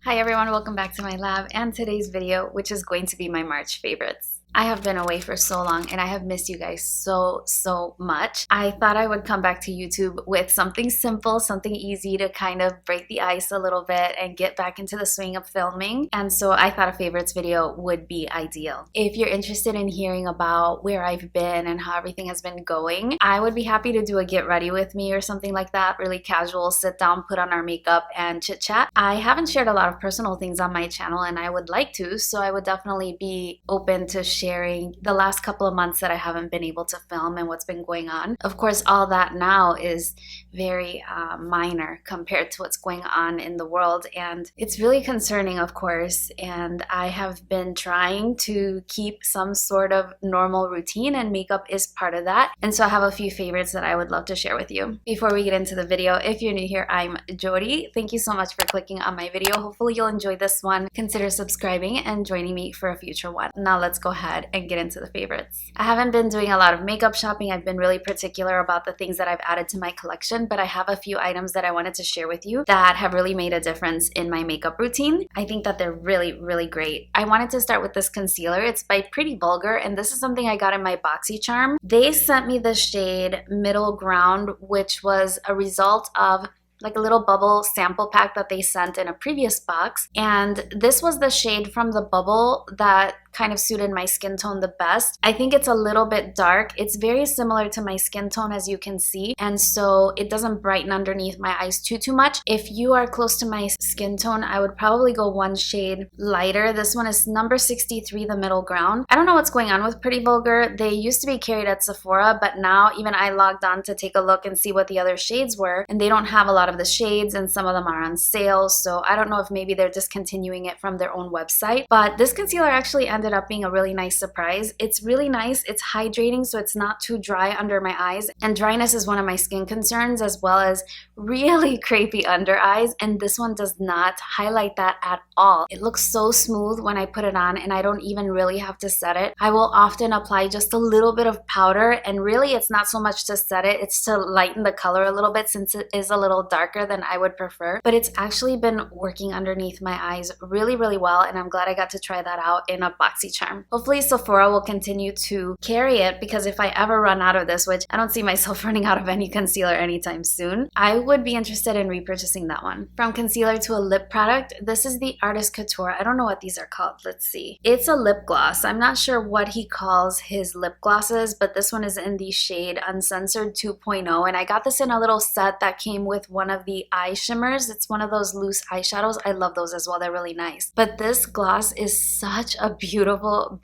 Hi everyone, welcome back to my lab and today's video, which is going to be my March favorites. I have been away for so long and I have missed you guys so much. I thought I would come back to YouTube with something simple, something easy to kind of break the ice a little bit and get back into the swing of filming. And so I thought a favorites video would be ideal. If you're interested in hearing about where I've been and how everything has been going, I would be happy to do a get ready with me or something like that, really casual, sit down, put on our makeup and chit chat. I haven't shared a lot of personal things on my channel and I would like to, so I would definitely be open to sharing the last couple of months that I haven't been able to film and what's been going on. Of course, all that now is very minor compared to what's going on in the world, and it's really concerning, of course, and I have been trying to keep some sort of normal routine, and makeup is part of that. And so I have a few favorites that I would love to share with you. Before we get into the video, if you're new here, I'm Yori. Thank you so much for clicking on my video. Hopefully you'll enjoy this one. Consider subscribing and joining me for a future one. Now let's go ahead and get into the favorites. I haven't been doing a lot of makeup shopping. I've been really particular about the things that I've added to my collection, but I have a few items that I wanted to share with you that have really made a difference in my makeup routine. I think that they're really great. I wanted to start with this concealer. It's by Pretty Vulgar, and this is something I got in my BoxyCharm. They sent me the shade Middle Ground, which was a result of like a little bubble sample pack that they sent in a previous box, and this was the shade from the bubble that kind of suited my skin tone the best. I think it's a little bit dark. It's very similar to my skin tone, as you can see, and so it doesn't brighten underneath my eyes too much. If you are close to my skin tone, I would probably go one shade lighter. This one is number 63, the Middle Ground. I don't know what's going on with Pretty Vulgar. They used to be carried at Sephora, but now even I logged on to take a look and see what the other shades were, and they don't have a lot of the shades, and some of them are on sale, so I don't know if maybe they're discontinuing it from their own website. But this concealer actually ended up being a really nice surprise. It's really nice. It's hydrating, so it's not too dry under my eyes, and dryness is one of my skin concerns, as well as really crepey under eyes, and this one does not highlight that at all. It looks so smooth when I put it on, and I don't even really have to set it. I will often apply just a little bit of powder, and really it's not so much to set it, it's to lighten the color a little bit since it is a little darker than I would prefer. But it's actually been working underneath my eyes really well, and I'm glad I got to try that out in a BoxyCharm. Hopefully Sephora will continue to carry it, because if I ever run out of this, which I don't see myself running out of any concealer anytime soon, I would be interested in repurchasing that one. From concealer to a lip product, this is the Artist Couture. I don't know what these are called. Let's see. It's a lip gloss. I'm not sure what he calls his lip glosses, but this one is in the shade Uncensored 2.0, and I got this in a little set that came with one of the eye shimmers. It's one of those loose eyeshadows. I love those as well. They're really nice. But this gloss is such a beautiful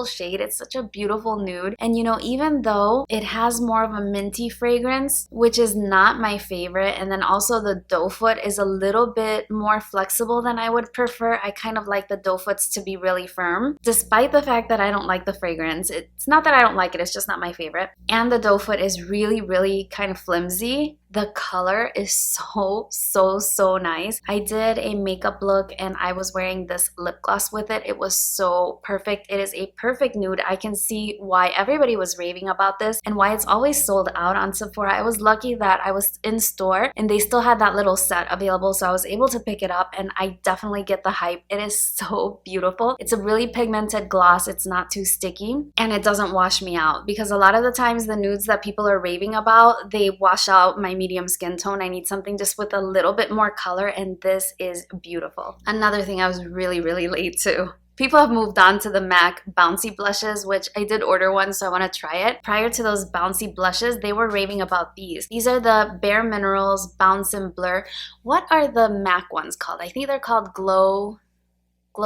shade. It's such a beautiful nude. And you know, even though it has more of a minty fragrance, which is not my favorite, and then also the doe foot is a little bit more flexible than I would prefer. I kind of like the doe foots to be really firm, despite the fact that I don't like the fragrance. It's not that I don't like it, it's just not my favorite. And the doe foot is really kind of flimsy. The color is so nice. I did a makeup look and I was wearing this lip gloss with it. It was so perfect. It is a perfect nude. I can see why everybody was raving about this and why it's always sold out on Sephora. I was lucky that I was in store and they still had that little set available, so I was able to pick it up, and I definitely get the hype. It is so beautiful. It's a really pigmented gloss. It's not too sticky, and it doesn't wash me out, because a lot of the times the nudes that people are raving about, they wash out my medium skin tone. I need something just with a little bit more color, and this is beautiful. Another thing I was really late to. People have moved on to the MAC bouncy blushes, which I did order one, so I want to try it. Prior to those bouncy blushes, they were raving about these. These are the Bare Minerals Bounce and Blur. What are the MAC ones called? I think they're called Glow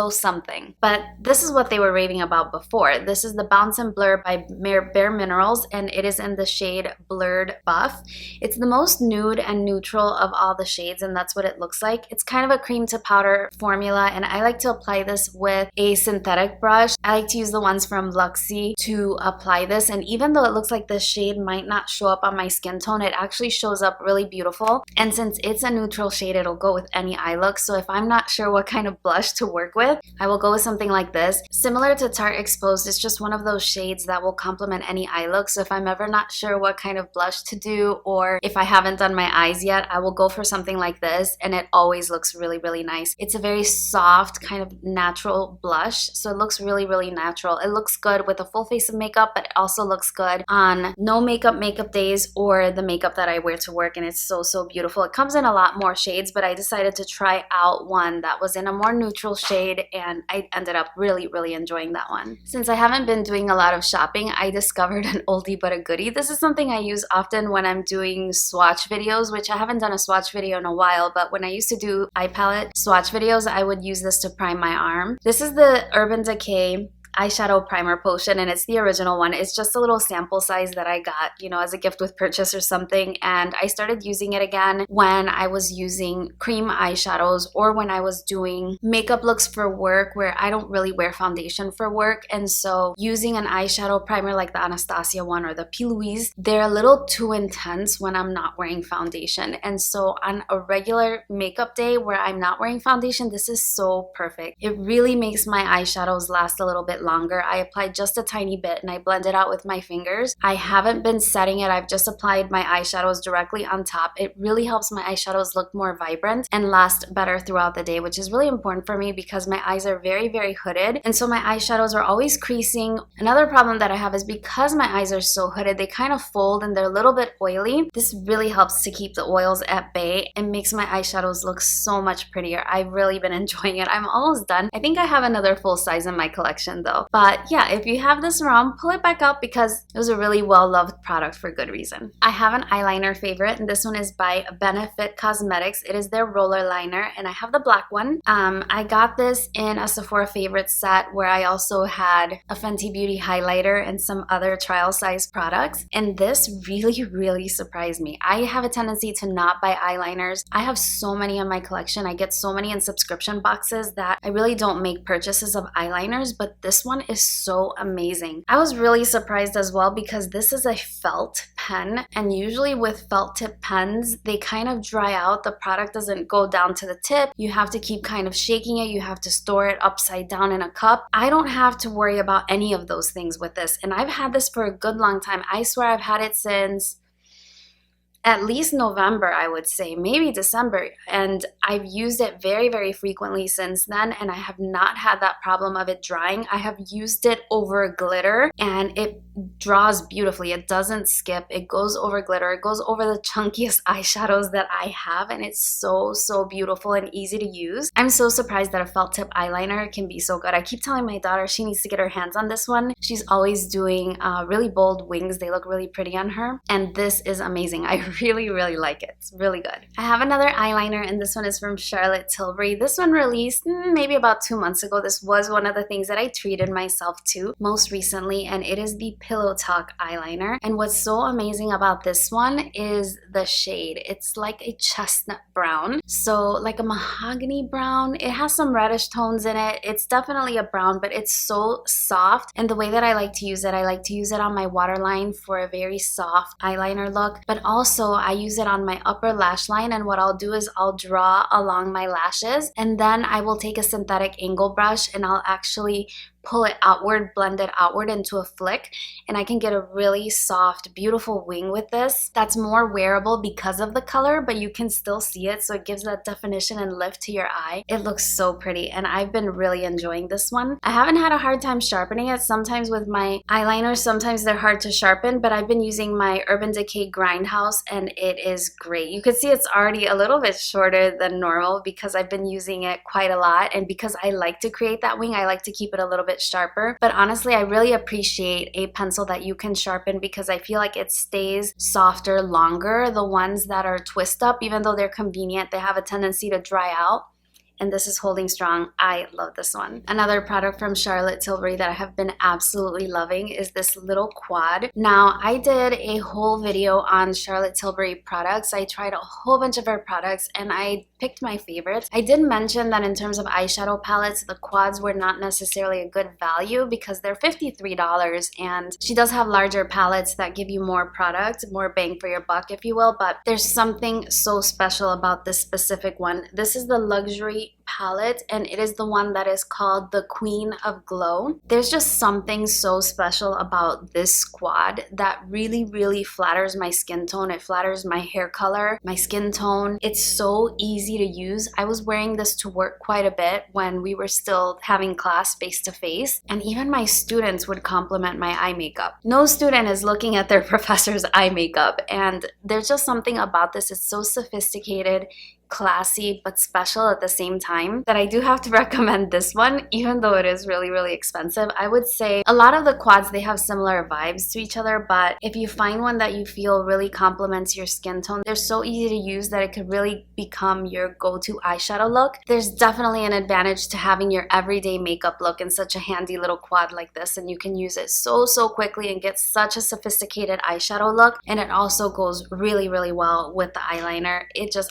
something, but this is what they were raving about before. This is the Bounce and Blur by Bare Minerals, and it is in the shade Blurred Buff. It's the most nude and neutral of all the shades, and that's what it looks like. It's kind of a cream to powder formula, and I like to apply this with a synthetic brush. I like to use the ones from Luxie to apply this, and even though it looks like this shade might not show up on my skin tone, it actually shows up really beautiful. And since it's a neutral shade, it'll go with any eye look, so if I'm not sure what kind of blush to work with, with, I will go with something like this. Similar to Tarte Exposed, it's just one of those shades that will complement any eye look. So if I'm ever not sure what kind of blush to do, or if I haven't done my eyes yet, I will go for something like this, and it always looks really, really nice. It's a very soft, kind of natural blush, so it looks really, really natural. It looks good with a full face of makeup, but it also looks good on no makeup days or the makeup that I wear to work, and it's so, so beautiful. It comes in a lot more shades, but I decided to try out one that was in a more neutral shade, and I ended up really, really enjoying that one. Since I haven't been doing a lot of shopping, I discovered an oldie but a goodie. This is something I use often when I'm doing swatch videos, which I haven't done a swatch video in a while, but when I used to do eye palette swatch videos, I would use this to prime my arm. This is the Urban Decay eyeshadow primer potion, and it's the original one. It's just a little sample size that I got, you know, as a gift with purchase or something, and I started using it again when I was using cream eyeshadows or when I was doing makeup looks for work where I don't really wear foundation for work. And so using an eyeshadow primer like the Anastasia one or the P. Louise, they're a little too intense when I'm not wearing foundation. And so on a regular makeup day where I'm not wearing foundation, this is so perfect. It really makes my eyeshadows last a little bit longer. I applied just a tiny bit and I blend it out with my fingers. I haven't been setting it. I've just applied my eyeshadows directly on top. It really helps my eyeshadows look more vibrant and last better throughout the day, which is really important for me because my eyes are very, very hooded, and so my eyeshadows are always creasing. Another problem that I have is because my eyes are so hooded, they kind of fold and they're a little bit oily. This really helps to keep the oils at bay and makes my eyeshadows look so much prettier. I've really been enjoying it. I'm almost done. I think I have another full size in my collection though. But yeah, if you have this around, pull it back out because it was a really well-loved product for good reason. I have an eyeliner favorite, and this one is by Benefit Cosmetics. It is their roller liner, and I have the black one. I got this in a Sephora favorite set where I also had a Fenty Beauty highlighter and some other trial size products, and this really, really surprised me. I have a tendency to not buy eyeliners. I have so many in my collection. I get so many in subscription boxes that I really don't make purchases of eyeliners, but this one is so amazing. I was really surprised as well because this is a felt pen, and usually with felt tip pens, they kind of dry out. The product doesn't go down to the tip. You have to keep kind of shaking it. You have to store it upside down in a cup. I don't have to worry about any of those things with this, and I've had this for a good long time. I swear I've had it since at least November, I would say, maybe December, and I've used it very, very frequently since then, and I have not had that problem of it drying. I have used it over glitter, and it draws beautifully. It doesn't skip. It goes over glitter. It goes over the chunkiest eyeshadows that I have, and it's so, so beautiful and easy to use. I'm so surprised that a felt tip eyeliner can be so good. I keep telling my daughter she needs to get her hands on this one. She's always doing really bold wings. They look really pretty on her, and this is amazing. I really, really like it. It's really good. I have another eyeliner, and this one is from Charlotte Tilbury. This one released maybe about 2 months ago. This was one of the things that I treated myself to most recently, and it is the Pillow Talk eyeliner. And what's so amazing about this one is the shade. It's like a chestnut brown, so like a mahogany brown. It has some reddish tones in it. It's definitely a brown, but it's so soft. And the way that I like to use it, I like to use it on my waterline for a very soft eyeliner look, but also I use it on my upper lash line, and what I'll do is I'll draw along my lashes, and then I will take a synthetic angle brush and I'll actually pull it outward, blend it outward into a flick, and I can get a really soft, beautiful wing with this that's more wearable because of the color, but you can still see it, so it gives that definition and lift to your eye. It looks so pretty, and I've been really enjoying this one. I haven't had a hard time sharpening it. Sometimes with my eyeliners, sometimes they're hard to sharpen, but I've been using my Urban Decay Grindhouse, and it is great. You can see it's already a little bit shorter than normal because I've been using it quite a lot, and because I like to create that wing, I like to keep it a little bit sharper. But honestly, I really appreciate a pencil that you can sharpen because I feel like it stays softer longer. The ones that are twist up, even though they're convenient, they have a tendency to dry out. And this is holding strong. I love this one. Another product from Charlotte Tilbury that I have been absolutely loving is this little quad. Now, I did a whole video on Charlotte Tilbury products. I tried a whole bunch of her products and I picked my favorites. I did mention that in terms of eyeshadow palettes, the quads were not necessarily a good value because they're $53, and she does have larger palettes that give you more product, more bang for your buck, if you will, but there's something so special about this specific one. This is the Luxury Beauty palette, and it is the one that is called the Queen of Glow. There's just something so special about this squad that really flatters my skin tone. It flatters my hair color, my skin tone. It's so easy to use. I was wearing this to work quite a bit when we were still having class face to face, and even my students would compliment my eye makeup. No student is looking at their professor's eye makeup, and there's just something about this. It's so sophisticated, classy, but special at the same time that I do have to recommend this one, even though it is really expensive. I would say a lot of the quads, they have similar vibes to each other, but if you find one that you feel really complements your skin tone, they're so easy to use that it could really become your go-to eyeshadow look. There's definitely an advantage to having your everyday makeup look in such a handy little quad like this, and you can use it so quickly and get such a sophisticated eyeshadow look, and it also goes really well with the eyeliner.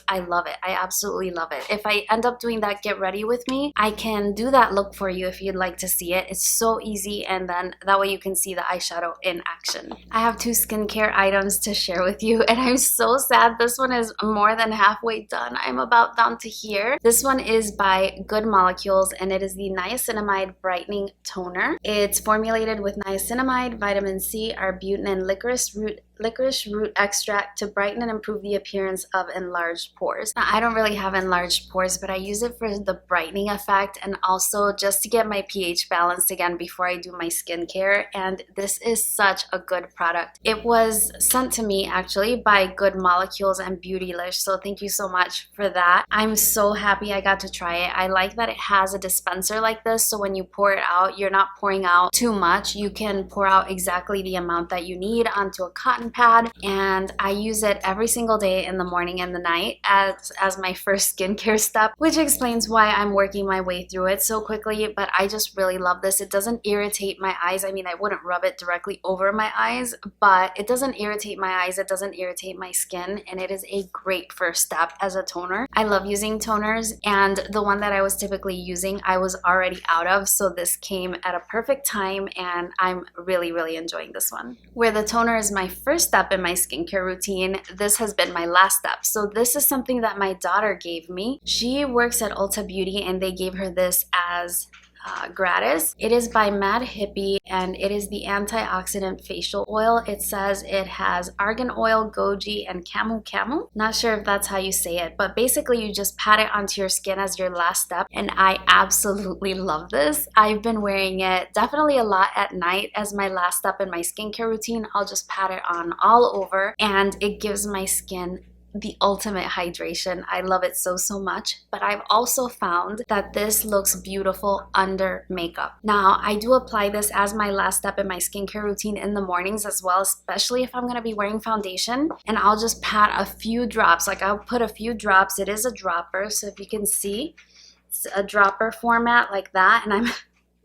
I love it. I absolutely love it. If I end up doing that get ready with me, I can do that look for you if you'd like to see it. It's so easy, and then that way you can see the eyeshadow in action. I have 2 skincare items to share with you, and I'm so sad this one is more than halfway done. I'm about down to here. This one is by Good Molecules, and it is the Niacinamide Brightening Toner. It's formulated with niacinamide, vitamin C, arbutin, and licorice root extract to brighten and improve the appearance of enlarged pores. Now, I don't really have enlarged pores, but I use it for the brightening effect and also just to get my pH balanced again before I do my skincare, and this is such a good product. It was sent to me actually by Good Molecules and Beautylish, so thank you so much for that. I'm so happy I got to try it. I like that it has a dispenser like this, so when you pour it out, you're not pouring out too much. You can pour out exactly the amount that you need onto a cotton pad, and I use it every single day in the morning and the night as my first skincare step, which explains why I'm working my way through it so quickly. But I just really love this. It doesn't irritate my eyes. I mean, I wouldn't rub it directly over my eyes, but it doesn't irritate my eyes. It doesn't irritate my skin, and it is a great first step as a toner. I love using toners, and the one that I was typically using I was already out of, so this came at a perfect time, and I'm really enjoying this one. Where the toner is my first step in my skincare routine, this has been my last step. So this is something that my daughter gave me. She works at Ulta Beauty, and they gave her this as gratis. It is by Hippie, and it is the antioxidant facial oil. It says it has argan oil, goji, and camu. Not sure if that's how you say it, but basically you just pat it onto your skin as your last step, and I absolutely love this. I've been wearing it definitely a lot at night as my last step in my skincare routine. I'll just pat it on all over, and it gives my skin the ultimate hydration. I love it so much, but I've also found that this looks beautiful under makeup. Now, I do apply this as my last step in my skincare routine in the mornings as well, especially if I'm going to be wearing foundation, and I'll just pat a few drops. Like, I'll put a few drops. It is a dropper, so if you can see, it's a dropper format like that, and I'm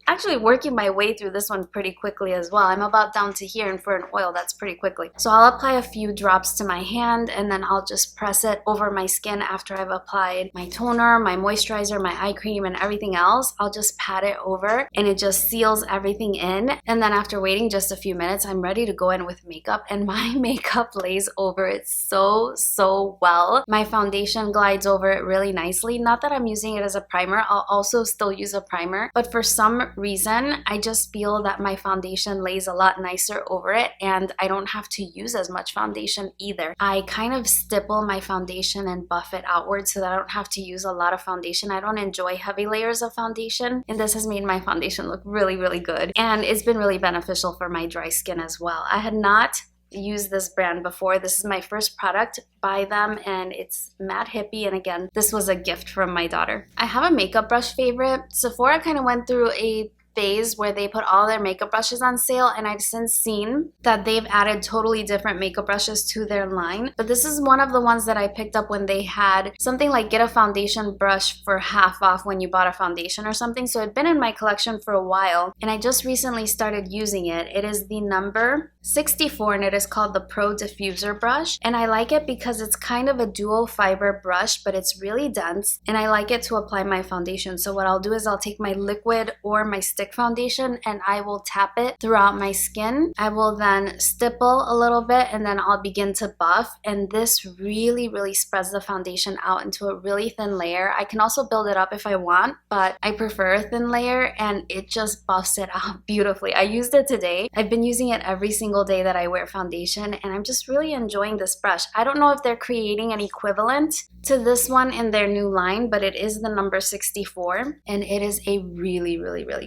actually working my way through this one pretty quickly as well. I'm about down to here, and for an oil, that's pretty quickly. So I'll apply a few drops to my hand, and then I'll just press it over my skin after I've applied my toner, my moisturizer, my eye cream, and everything else. I'll just pat it over, and it just seals everything in. And then after waiting just a few minutes, I'm ready to go in with makeup, and my makeup lays over it so well. My foundation glides over it really nicely. Not that I'm using it as a primer. I'll also still use a primer, but for some reason, I just feel that my foundation lays a lot nicer over it, and I don't have to use as much foundation either. I kind of stipple my foundation and buff it outward so that I don't have to use a lot of foundation. I don't enjoy heavy layers of foundation, and this has made my foundation look really good, and it's been really beneficial for my dry skin as well. I had not used this brand before. This is my first product by them, and it's Hippie, and again, this was a gift from my daughter. I have a makeup brush favorite. Sephora kind of went through a phase where they put all their makeup brushes on sale, and I've since seen that they've added totally different makeup brushes to their line. But this is one of the ones that I picked up when they had something like get a foundation brush for half off when you bought a foundation or something. So it'd been in my collection for a while, and I just recently started using it. It is the number 64 and it is called the Pro Diffuser brush, and I like it because it's kind of a dual fiber brush, but it's really dense, and I like it to apply my foundation. So what I'll do is I'll take my liquid or my stick foundation and I will tap it throughout my skin. I will then stipple a little bit and then I'll begin to buff, and this really spreads the foundation out into a really thin layer. I can also build it up if I want, but I prefer a thin layer, and it just buffs it out beautifully. I used it today. I've been using it every single day that I wear foundation, and I'm just really enjoying this brush. I don't know if they're creating an equivalent to this one in their new line, but it is the number 64, and it is a really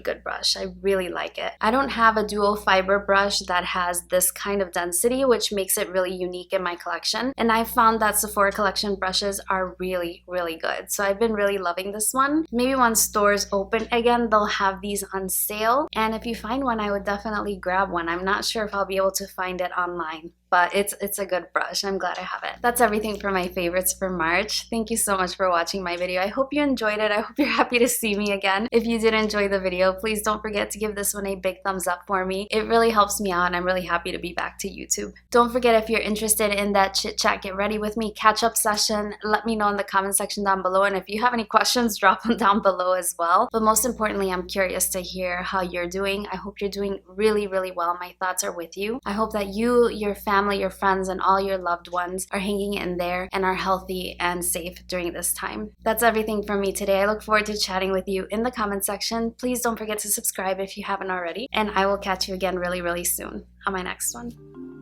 good brush. I really like it. I don't have a dual fiber brush that has this kind of density, which makes it really unique in my collection, and I found that Sephora collection brushes are really good. So I've been really loving this one. Maybe once stores open again, they'll have these on sale, and if you find one, I would definitely grab one. I'm not sure if I'll be able to find it online, but it's a good brush. I'm glad I have it. That's everything for my favorites for March. Thank you so much for watching my video. I hope you enjoyed it. I hope you're happy to see me again. If you did enjoy the video, please don't forget to give this one a big thumbs up for me. It really helps me out, and I'm really happy to be back to YouTube. Don't forget, if you're interested in that chit chat, get ready with me catch-up session, let me know in the comment section down below, and if you have any questions, drop them down below as well. But most importantly, I'm curious to hear how you're doing. I hope you're doing really well. My thoughts are with you. I hope that you, your family, your friends, and all your loved ones are hanging in there and are healthy and safe during this time. That's everything from me today. I look forward to chatting with you in the comment section. Please don't forget to subscribe if you haven't already, and I will catch you again really soon on my next one.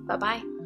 Bye-bye.